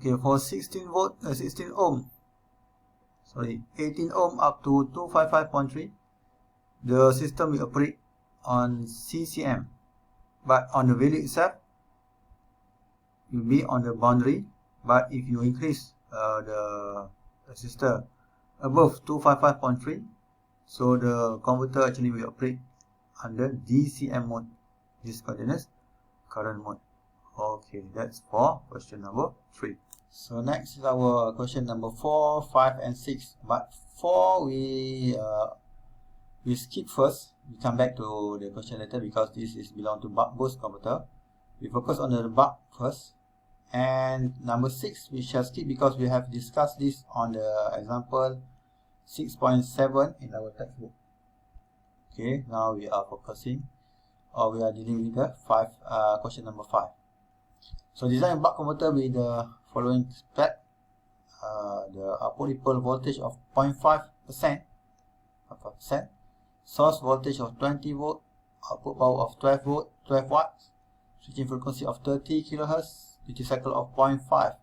Okay, for 16 ohm, sorry, 18 ohm up to 255.3, the system will operate on CCM, but on the value itself will be on the boundary. But if you increase the resistor above 255.3, so the converter actually will operate under DCM mode, discontinuous current mode. Okay, that's for question number 3. So next is our question number 4, 5 and 6. But 4 we skip first. We come back to the question later because this is belong to buck boost converter. We focus on the buck first. And number 6 we shall skip because we have discussed this on the example 6.7 in our textbook. Okay, now we are focusing, or we are dealing with the question number 5. So design a buck converter with the following spec. The output ripple voltage of 0.5%, source voltage of 20 volt, output power of 12 watts, switching frequency of 30 kHz, duty cycle of 0.5.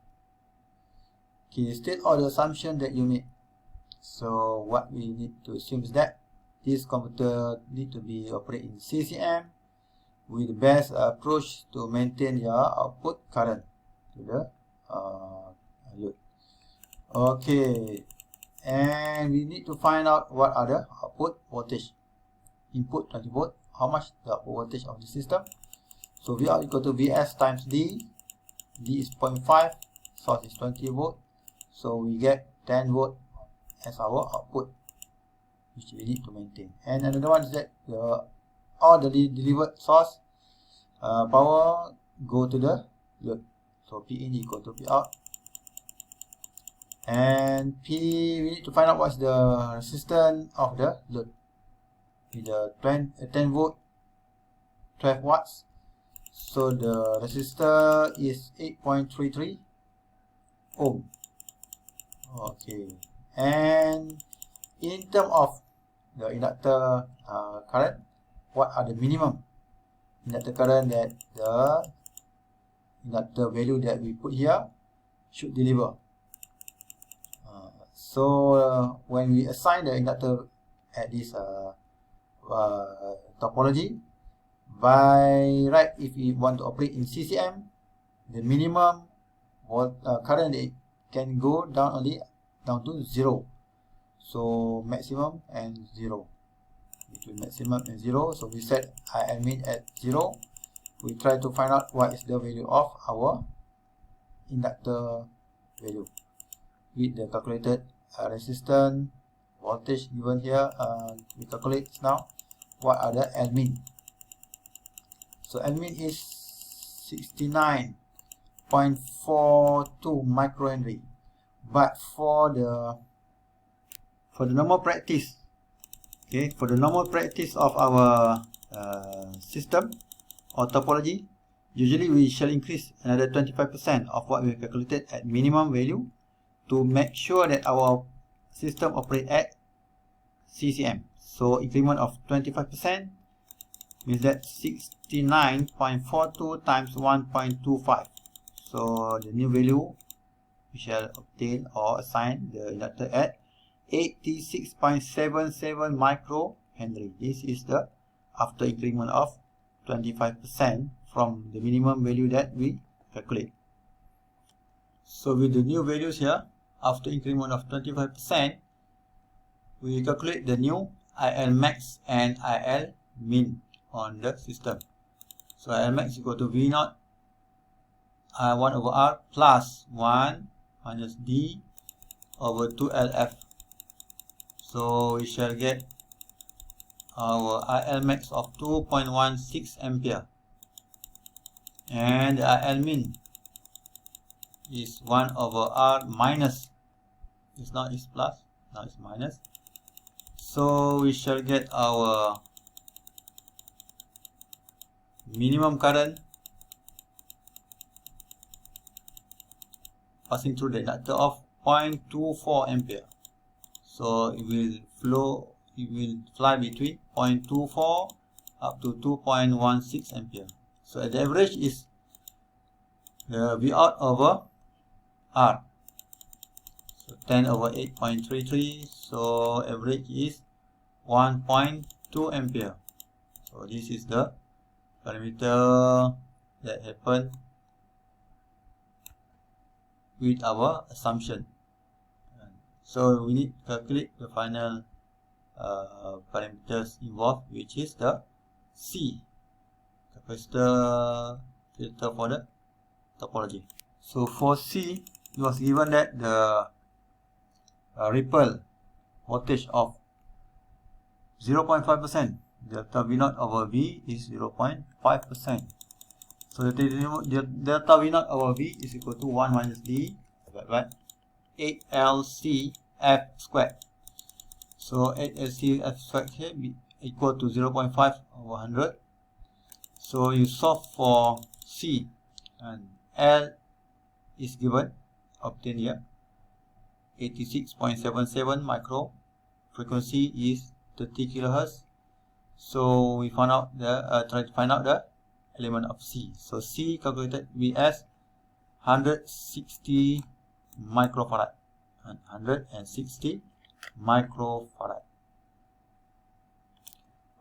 Okay, state all the assumption that you made. So what we need to assume is that this converter need to be operated in CCM with the best approach to maintain your output current to the load. Okay, and we need to find out what are the output voltage. Input 20 volt, how much the output voltage of the system. So Vout equal to Vs times D. D is 0.5, source is 20 volt, so we get 10 volt as our output, which we need to maintain. And another one is that all the delivered source power go to the load. So P in equal to P out. And P, we need to find out what's the resistance of the load. With the 10 volt, 12 watts. So the resistor is 8.33 ohm. Okay. And in terms of the inductor current, what are the minimum inductor current that the inductor value that we put here should deliver? So when we assign the inductor at this topology, by right, if we want to operate in CCM, the minimum current it can go down to 0. So maximum and 0, between maximum and 0. So we set IL min at 0. We try to find out what is the value of our inductor value with the calculated resistance voltage given here. We calculate now what are the L min. So L min is 69.42 microhenry. But for the normal practice, okay, for the normal practice of our system or topology, usually we shall increase another 25% of what we calculated at minimum value to make sure that our system operate at CCM. So increment of 25% means that 69.42 times 1.25. So the new value we shall obtain or assign the inductor at 86.77 microhenry. This is the after increment of 25% from the minimum value that we calculate. So with the new values here, after increment of 25%, we calculate the new IL max and IL min on the system. So IL max equal to V naught 1 over R plus 1 minus D over 2LF. So we shall get our IL max of 2.16 ampere, and the IL min is 1 over R minus, it's not, it's plus, now it's minus. So we shall get our minimum current passing through the inductor of 0.24 ampere. So it will fly between 0.24 up to 2.16 ampere. So the average is the V out over R. So 10 over 8.33, so average is 1.2 ampere. So this is the parameter that happened with our assumption. So we need to calculate the final parameters involved, which is the C, capacitor filter for the topology. So for C, it was given that the ripple voltage of 0.5%, delta V0 over V is 0.5%. So the delta V0 over V is equal to 1 minus D divided by 8LC F squared. So 8LC F squared here be equal to 0.5 over 100. So you solve for C, and L is given, obtained here, 86.77 micro. Frequency is 30 kilohertz. So we found out the try to find out the element of C. So C calculated be as 160 microfarad and 160 microfarad.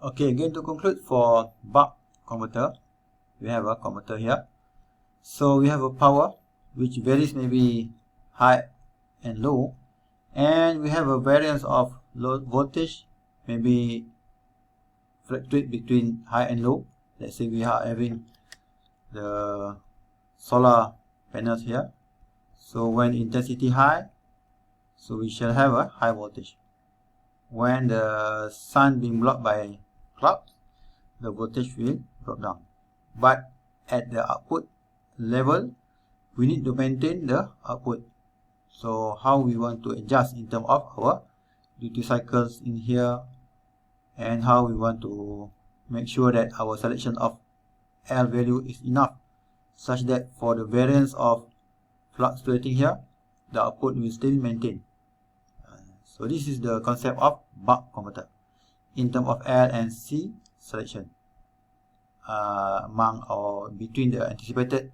Okay, again to conclude, for buck converter, we have a converter here. So we have a power which varies maybe high and low, and we have a variance of low voltage, maybe fluctuate between high and low. Let's say we are having the solar panels here. So when intensity high, so we shall have a high voltage. When the sun being blocked by clouds, the voltage will drop down. But at the output level, we need to maintain the output. So how we want to adjust in terms of our duty cycles in here, and how we want to make sure that our selection of L value is enough, such that for the variance of fluctuating here, the output will still maintain. So this is the concept of buck converter in terms of L and C selection among or between the anticipated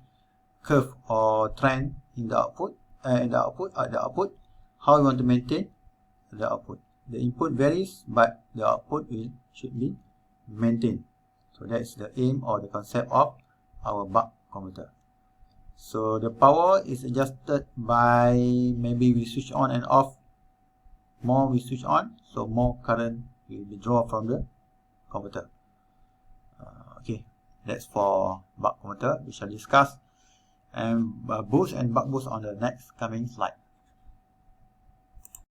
curve or trend in the output, how we want to maintain the output. The input varies, but the output should be maintained. So that's the aim or the concept of our buck converter. So the power is adjusted by, maybe we switch on and off. More we switch on, so more current will be drawn from the converter. Okay, that's for buck converter. We shall discuss and boost and buck boost on the next coming slide.